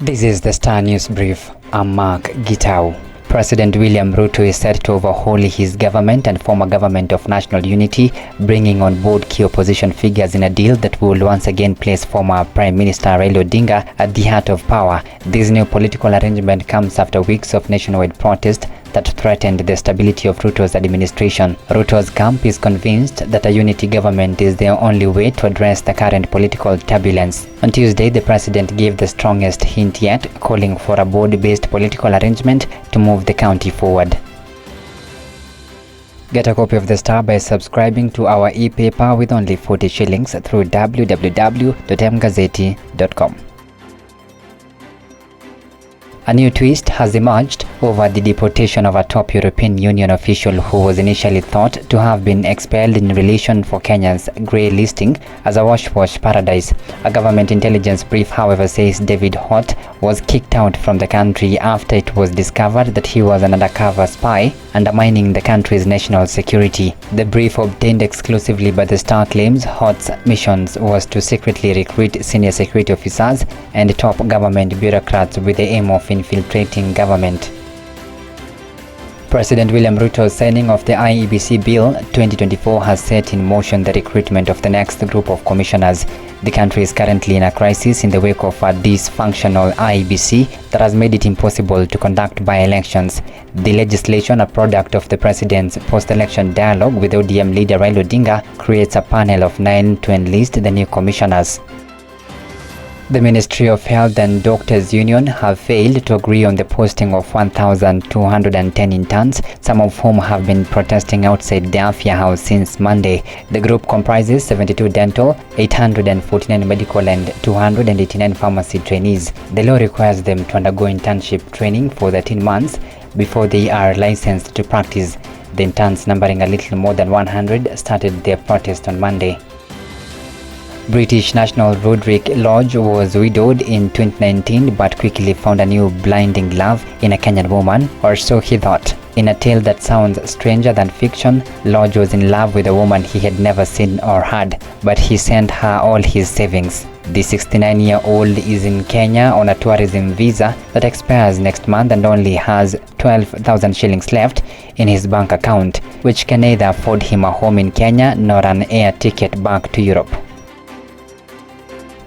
This is the Star News Brief. I'm Mark Gitau. President William Ruto is set to overhaul his government and form a government of national unity, bringing on board key opposition figures in a deal that will once again place former Prime Minister Raila Odinga at the heart of power. This new political arrangement comes after weeks of nationwide protest that threatened the stability of Ruto's administration. Ruto's camp is convinced that a unity government is the only way to address the current political turbulence. On Tuesday, the president gave the strongest hint yet, calling for a board-based political arrangement to move the county forward. Get a copy of The Star by subscribing to our e-paper with only 40 shillings through www.mgazeti.com. A new twist has emerged over the deportation of a top European Union official who was initially thought to have been expelled in relation for Kenya's grey listing as a wash paradise. A government intelligence brief, however, says David Hott was kicked out from the country after it was discovered that he was an undercover spy undermining the country's national security. The brief, obtained exclusively by the Star, claims Hott's missions was to secretly recruit senior security officers and top government bureaucrats with the aim of infiltrating government. President William Ruto's signing of the IEBC Bill 2024 has set in motion the recruitment of the next group of commissioners. The country is currently in a crisis in the wake of a dysfunctional IEBC that has made it impossible to conduct by-elections. The legislation, a product of the president's post-election dialogue with ODM leader Raila Odinga, creates a panel of 9 to enlist the new commissioners. The Ministry of Health and Doctors Union have failed to agree on the posting of 1,210 interns, some of whom have been protesting outside the Afya House since Monday. The group comprises 72 dental, 849 medical and 289 pharmacy trainees. The law requires them to undergo internship training for 13 months before they are licensed to practice. The interns, numbering a little more than 100, started their protest on Monday. British national Roderick Lodge was widowed in 2019 but quickly found a new blinding love in a Kenyan woman, or so he thought. In a tale that sounds stranger than fiction, Lodge was in love with a woman he had never seen or heard, but he sent her all his savings. The 69-year-old is in Kenya on a tourism visa that expires next month and only has 12,000 shillings left in his bank account, which can neither afford him a home in Kenya nor an air ticket back to Europe.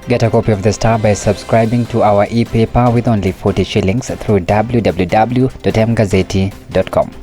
Get a copy of The Star by subscribing to our e-paper with only 40 shillings through www.mgazeti.com.